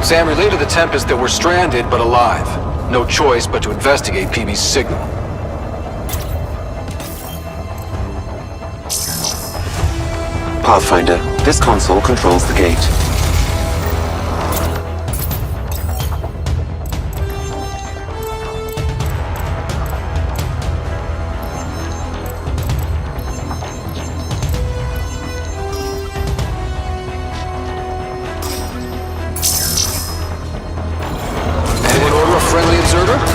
Sam relayed to the Tempest that we're stranded but alive. No choice but to investigate PB's signal. Pathfinder, this console controls the gate. Anyone order a friendly observer?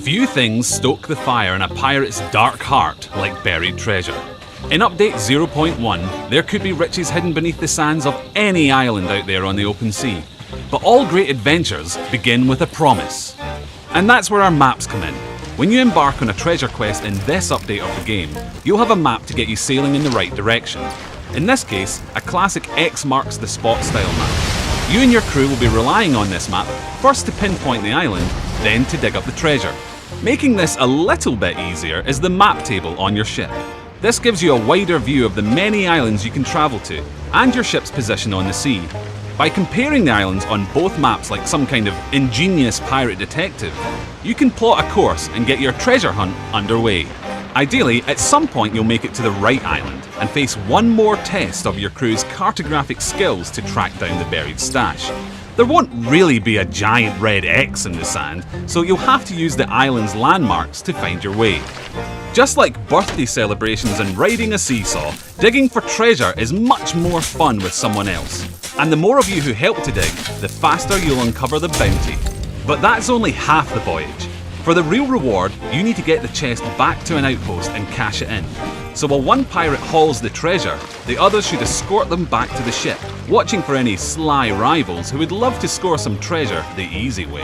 Few things stoke the fire in a pirate's dark heart like buried treasure. In Update 0.1, there could be riches hidden beneath the sands of any island out there on the open sea. But all great adventures begin with a promise. And that's where our maps come in. When you embark on a treasure quest in this update of the game, you'll have a map to get you sailing in the right direction. In this case, a classic X marks the spot style map. You and your crew will be relying on this map, first to pinpoint the island, then to dig up the treasure. Making this a little bit easier is the map table on your ship. This gives you a wider view of the many islands you can travel to, and your ship's position on the sea. By comparing the islands on both maps like some kind of ingenious pirate detective, you can plot a course and get your treasure hunt underway. Ideally, at some point you'll make it to the right island and face one more test of your crew's cartographic skills to track down the buried stash. There won't really be a giant red X in the sand, so you'll have to use the island's landmarks to find your way. Just like birthday celebrations and riding a seesaw, digging for treasure is much more fun with someone else. And the more of you who help to dig, the faster you'll uncover the bounty. But that's only half the voyage. For the real reward, you need to get the chest back to an outpost and cash it in. So while one pirate hauls the treasure, the others should escort them back to the ship, watching for any sly rivals who would love to score some treasure the easy way.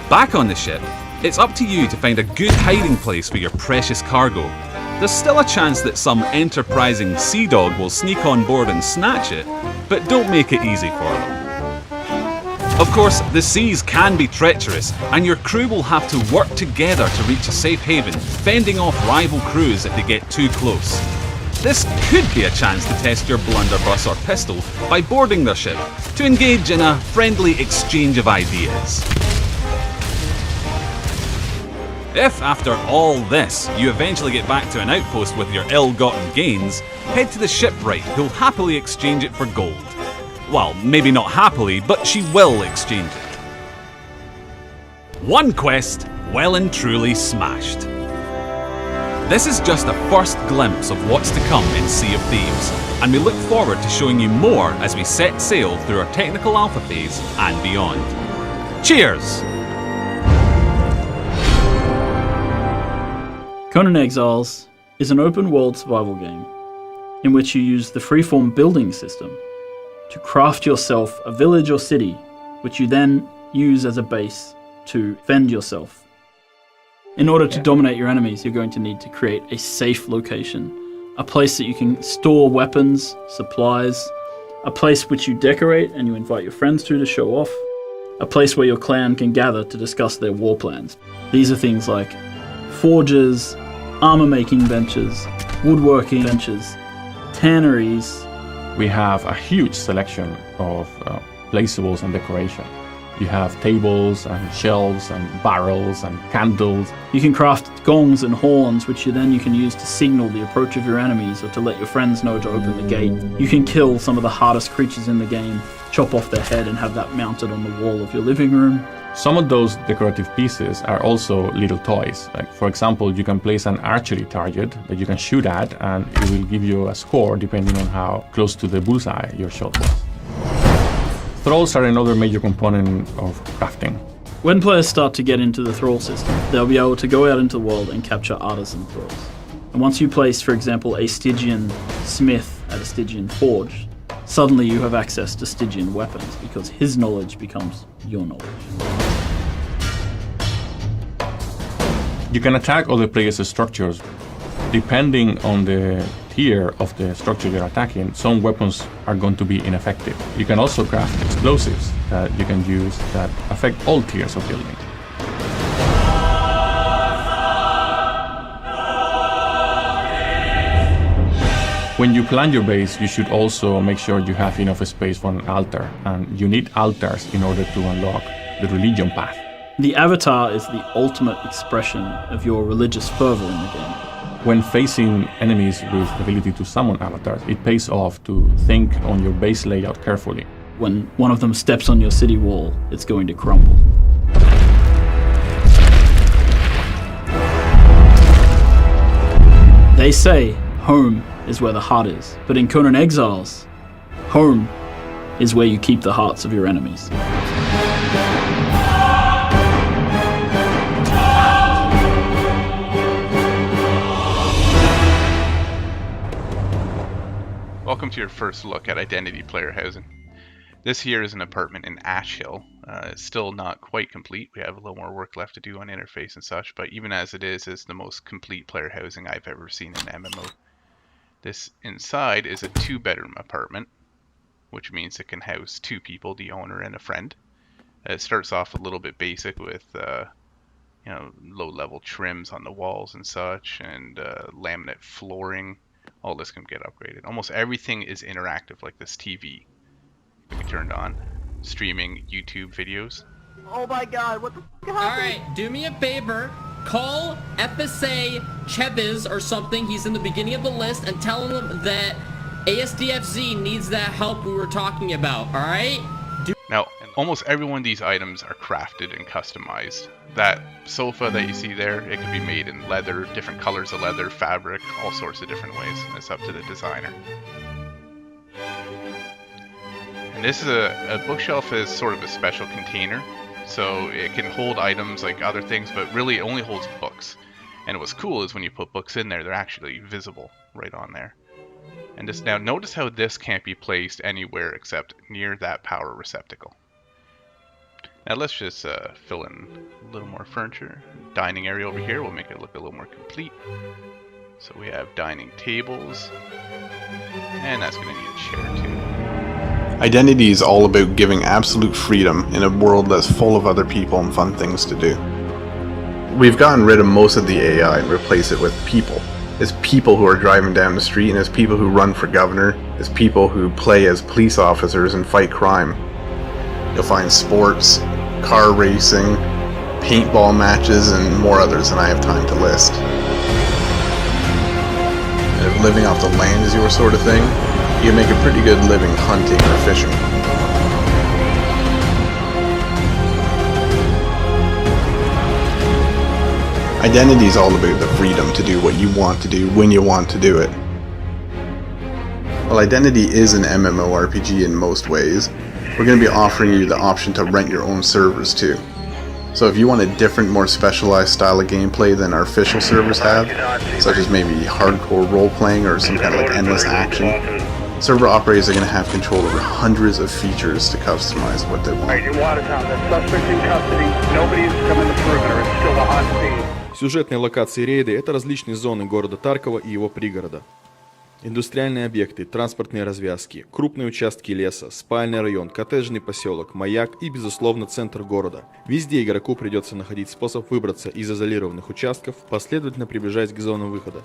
Back on the ship, it's up to you to find a good hiding place for your precious cargo. There's still a chance that some enterprising sea dog will sneak on board and snatch it, but don't make it easy for them. Of course, the seas can be treacherous, and your crew will have to work together to reach a safe haven, fending off rival crews if they get too close. This could be a chance to test your blunderbuss or pistol by boarding their ship, to engage in a friendly exchange of ideas. If, after all this, you eventually get back to an outpost with your ill-gotten gains, head to the shipwright who'll happily exchange it for gold. Well, maybe not happily, but she will exchange it. One quest, well and truly smashed. This is just a first glimpse of what's to come in Sea of Thieves, and we look forward to showing you more as we set sail through our technical alpha phase and beyond. Cheers! Conan Exiles is an open-world survival game in which you use the freeform building system to craft yourself a village or city, which you then use as a base to fend yourself. In order to dominate your enemies, you're going to need to create a safe location, a place that you can store weapons, supplies, a place which you decorate and you invite your friends to show off, a place where your clan can gather to discuss their war plans. These are things like forges, armor making benches, woodworking benches, tanneries, We have a huge selection of placeables and decoration. You have tables and shelves and barrels and candles. You can craft gongs and horns, which you can use to signal the approach of your enemies or to let your friends know to open the gate. You can kill some of the hardest creatures in the game, chop off their head and have that mounted on the wall of your living room. Some of those decorative pieces are also little toys. Like, for example, you can place an archery target that you can shoot at, and it will give you a score depending on how close to the bullseye your shot was. Thralls are another major component of crafting. When players start to get into the thrall system, they'll be able to go out into the world and capture artisan thralls. And once you place, for example, a Stygian smith at a Stygian forge, suddenly you have access to Stygian weapons because his knowledge becomes your knowledge. You can attack other players' structures. Depending on the tier of the structure you're attacking, some weapons are going to be ineffective. You can also craft explosives that you can use that affect all tiers of building. When you plan your base, you should also make sure you have enough space for an altar, and you need altars in order to unlock the religion path. The avatar is the ultimate expression of your religious fervor in the game. When facing enemies with the ability to summon avatars, it pays off to think on your base layout carefully. When one of them steps on your city wall, it's going to crumble. They say home is where the heart is, but in Conan Exiles, home is where you keep the hearts of your enemies. Welcome to your first look at Identity player housing. This here is an apartment in Ash Hill. It's still not quite complete. We have a little more work left to do on interface and such, but even as it is, it's the most complete player housing I've ever seen in MMO. This inside is a 2-bedroom apartment, which means it can house 2 people, the owner and a friend. It starts off a little bit basic with low-level trims on the walls and such, and laminate flooring. All this can get upgraded. Almost everything is interactive, like this TV can be turned on, streaming YouTube videos. Oh my god, what the f*** happened? Alright, do me a favor. Call FSA Chebiz or something, he's in the beginning of the list, and tell him that ASDFZ needs that help we were talking about, alright? Now, almost every one of these items are crafted and customized. That sofa that you see there, it can be made in leather, different colors of leather, fabric, all sorts of different ways. It's up to the designer. And this is a bookshelf is sort of a special container. So it can hold items like other things, but really it only holds books. And what's cool is when you put books in there, they're actually visible right on there. And just now notice how this can't be placed anywhere except near that power receptacle. Now let's just fill in a little more furniture. Dining area over here will make it look a little more complete. So we have dining tables, and that's going to need a chair too. Identity is all about giving absolute freedom in a world that's full of other people and fun things to do. We've gotten rid of most of the AI and replaced it with people. It's people who are driving down the street, and it's people who run for governor, it's people who play as police officers and fight crime. You'll find sports, car racing, paintball matches, and more others than I have time to list. And if living off the land is your sort of thing, you can make a pretty good living hunting or fishing. Identity is all about the freedom to do what you want to do when you want to do it. While Identity is an MMORPG in most ways, we're going to be offering you the option to rent your own servers too. So if you want a different, more specialized style of gameplay than our official servers have, such as maybe hardcore role-playing or some kind of like endless action, server operators are going to have control over hundreds of features to customize what they want. Alright, in Watertown, the suspect in custody. Nobody's coming the perimeter. It's still a hot scene. Сюжетные локации рейда – это различные зоны города Таркова и его пригорода. Индустриальные объекты, транспортные развязки, крупные участки леса, спальный район, коттеджный поселок, маяк и, безусловно, центр города. Везде игроку придется находить способ выбраться из изолированных участков, последовательно приближаясь к зонам выхода.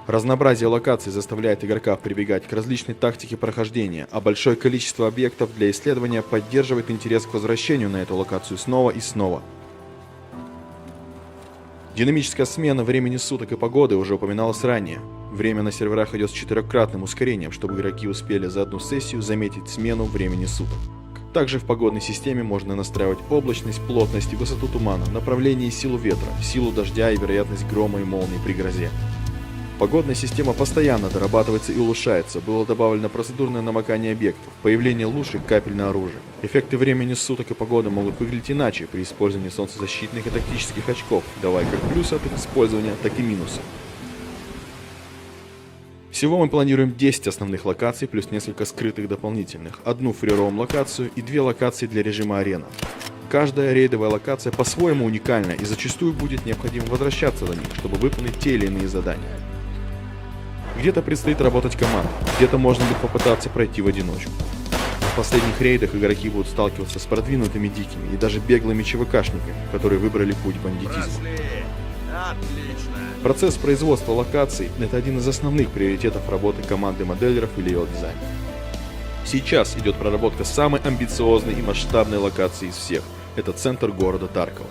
Разнообразие локаций заставляет игрока прибегать к различной тактике прохождения, а большое количество объектов для исследования поддерживает интерес к возвращению на эту локацию снова и снова. Динамическая смена времени суток и погоды уже упоминалась ранее. Время на серверах идет с 4-кратным ускорением, чтобы игроки успели за одну сессию заметить смену времени суток. Также в погодной системе можно настраивать облачность, плотность и высоту тумана, направление и силу ветра, силу дождя и вероятность грома и молнии при грозе. Погодная система постоянно дорабатывается и улучшается, было добавлено процедурное намокание объектов, появление луж и капель на оружие. Эффекты времени суток и погоды могут выглядеть иначе при использовании солнцезащитных и тактических очков, давая как плюсы от их использования, так и минусы. Всего мы планируем 10 основных локаций плюс несколько скрытых дополнительных, одну фри-роам локацию и 2 локации для режима арена. Каждая рейдовая локация по-своему уникальна и зачастую будет необходимо возвращаться до них, чтобы выполнить те или иные задания. Где-то предстоит работать командой, где-то можно будет попытаться пройти в одиночку. В последних рейдах игроки будут сталкиваться с продвинутыми дикими и даже беглыми ЧВКшниками, которые выбрали путь бандитизма. Процесс производства локаций – это один из основных приоритетов работы команды моделеров и левел-дизайнеров. Сейчас идет проработка самой амбициозной и масштабной локации из всех – это центр города Таркова.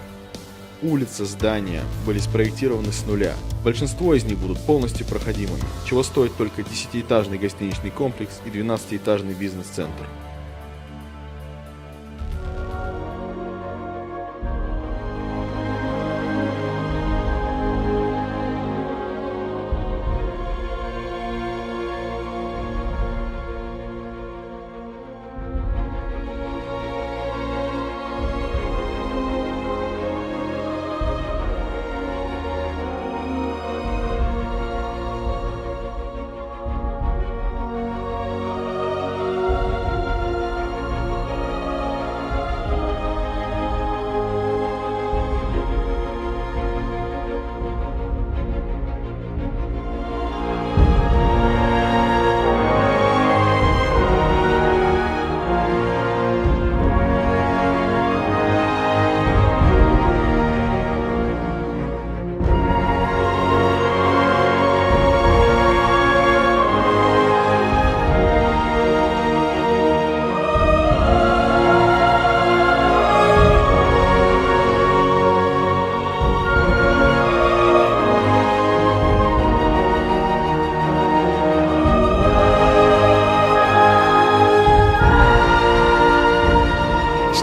Улицы, здания были спроектированы с нуля. Большинство из них будут полностью проходимыми, чего стоит только 10-этажный гостиничный комплекс и 12-этажный бизнес-центр.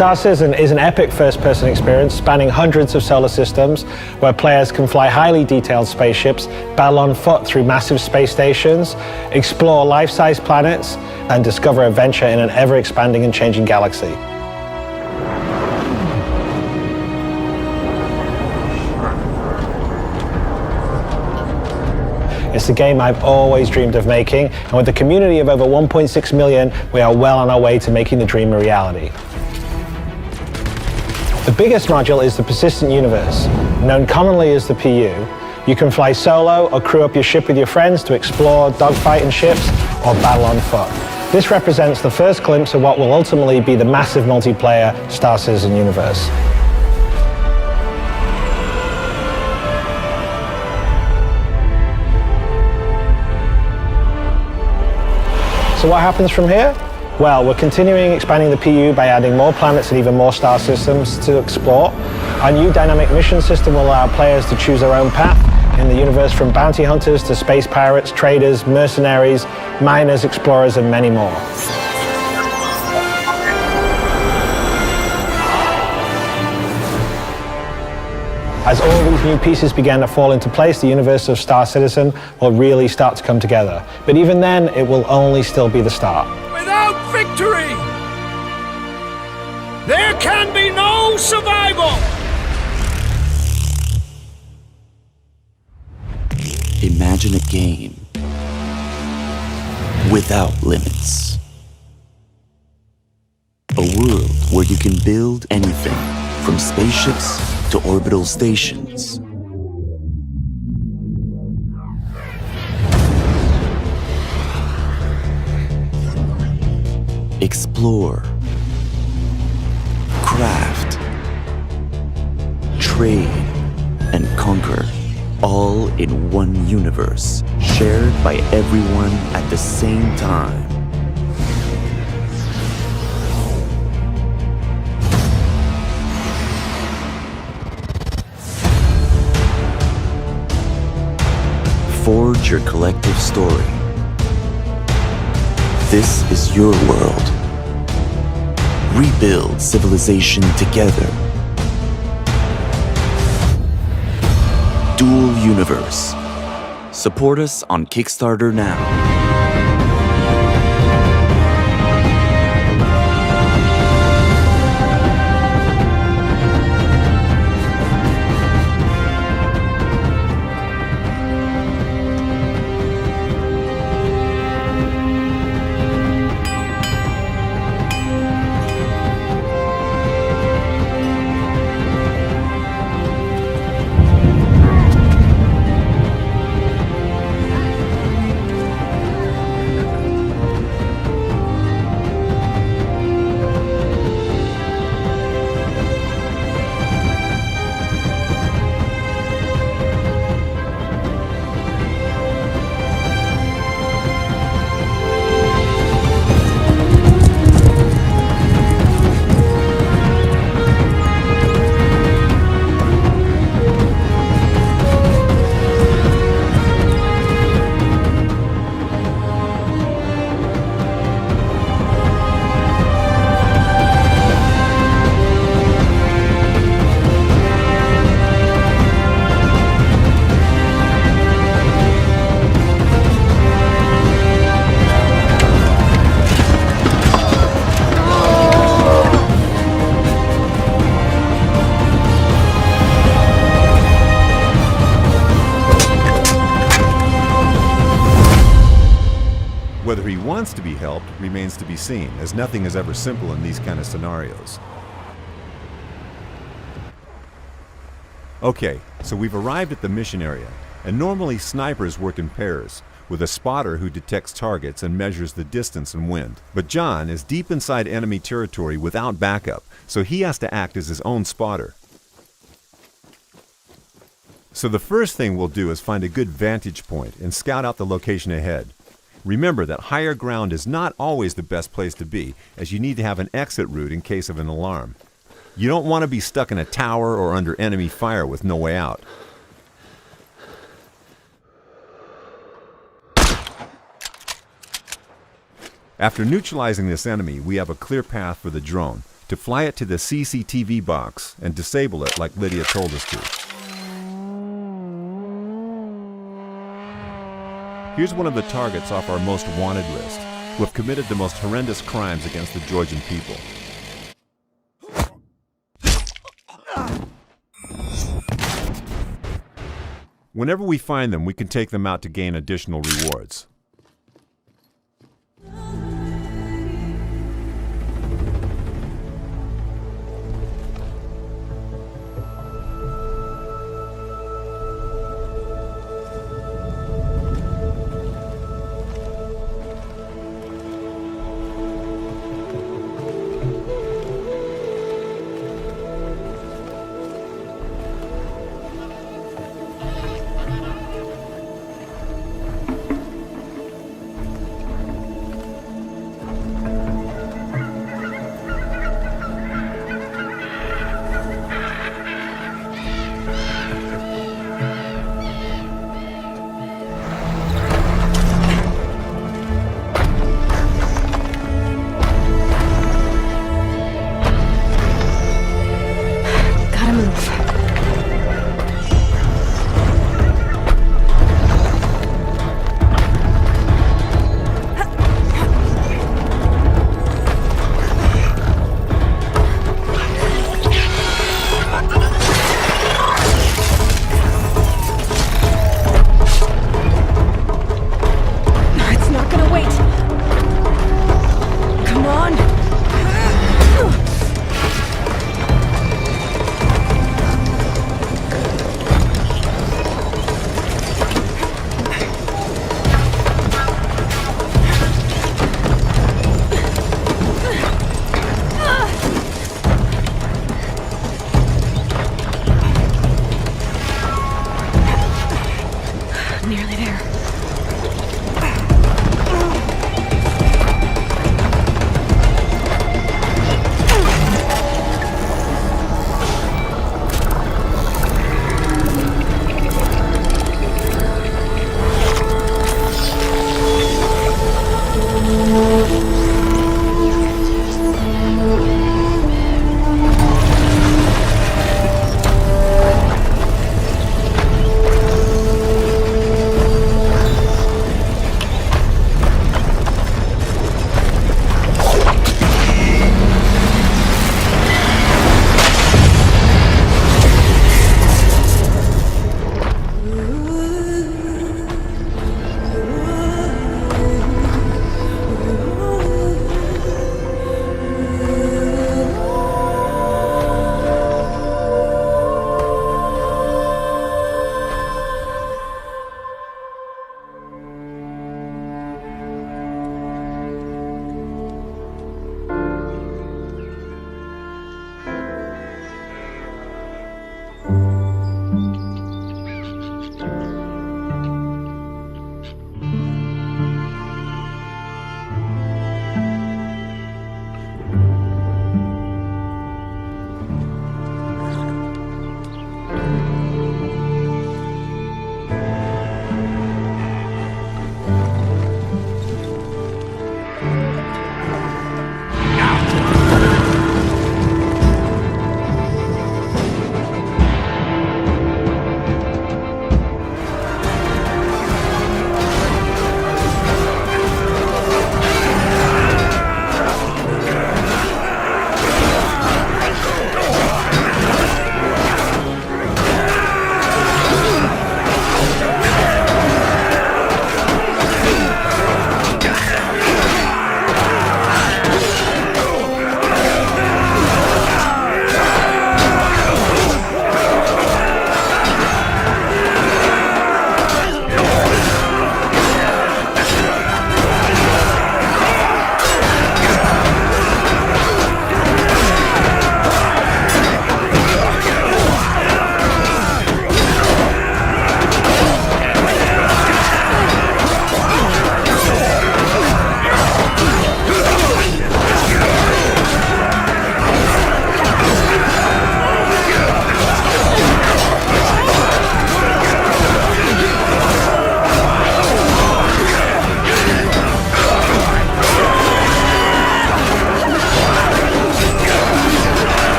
Star Citizen is an epic first-person experience spanning hundreds of solar systems where players can fly highly detailed spaceships, battle on foot through massive space stations, explore life-size planets, and discover adventure in an ever-expanding and changing galaxy. It's a game I've always dreamed of making, and with a community of over 1.6 million, we are well on our way to making the dream a reality. The biggest module is the Persistent Universe, known commonly as the PU. You can fly solo or crew up your ship with your friends to explore, dogfight in ships, or battle on foot. This represents the first glimpse of what will ultimately be the massive multiplayer Star Citizen universe. So what happens from here? Well, we're continuing expanding the PU by adding more planets and even more star systems to explore. Our new dynamic mission system will allow players to choose their own path in the universe, from bounty hunters to space pirates, traders, mercenaries, miners, explorers, and many more. As all these new pieces begin to fall into place, the universe of Star Citizen will really start to come together. But even then, it will only still be the start. Without victory, there can be no survival! Imagine a game without limits. A world where you can build anything, from spaceships to orbital stations. Explore, craft, trade, and conquer, all in one universe. shared by everyone at the same time. Forge your collective story. This is your world. Rebuild civilization together. Dual Universe. Support us on Kickstarter now. Whether he wants to be helped remains to be seen, as nothing is ever simple in these kind of scenarios. Okay, so we've arrived at the mission area, and normally snipers work in pairs, with a spotter who detects targets and measures the distance and wind. But John is deep inside enemy territory without backup, so he has to act as his own spotter. So the first thing we'll do is find a good vantage point and scout out the location ahead. Remember that higher ground is not always the best place to be, as you need to have an exit route in case of an alarm. You don't want to be stuck in a tower or under enemy fire with no way out. After neutralizing this enemy, we have a clear path for the drone to fly it to the CCTV box and disable it like Lydia told us to. Here's one of the targets off our most wanted list, who have committed the most horrendous crimes against the Georgian people. Whenever we find them, we can take them out to gain additional rewards.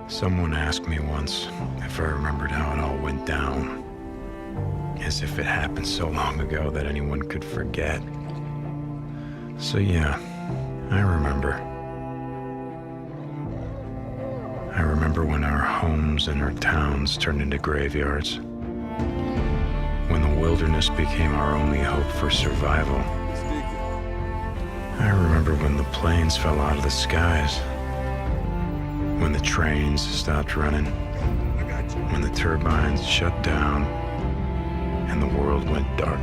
Someone asked me once if I remembered how it all went down, as if it happened so long ago that anyone could forget. So yeah, I remember. I remember when our homes and our towns turned into graveyards, when the wilderness became our only hope for survival. I remember when the planes fell out of the skies, when the trains stopped running, when the turbines shut down, and the world went dark.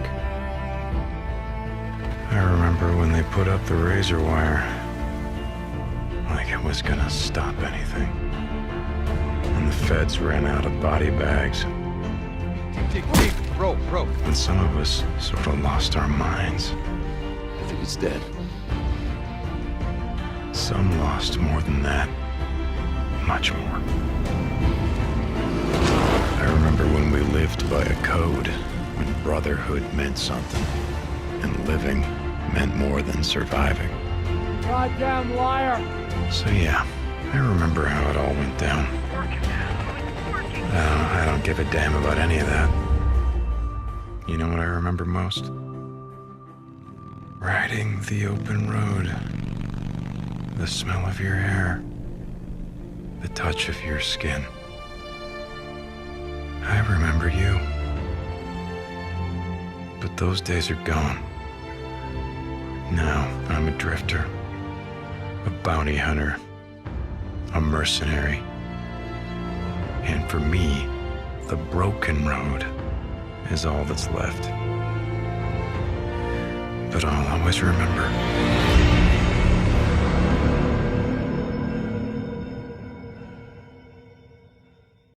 I remember when they put up the razor wire, like it was gonna stop anything. And the feds ran out of body bags. Rope. And some of us sort of lost our minds. I think it's dead. Some lost more than that. Much more. I remember when we lived by a code, when brotherhood meant something, and living meant more than surviving. Goddamn liar! So yeah, I remember how it all went down. I don't give a damn about any of that. You know what I remember most? Riding the open road. The smell of your hair. The touch of your skin. I remember you. But those days are gone. Now I'm a drifter, a bounty hunter, a mercenary. And for me, the broken road is all that's left. But I'll always remember.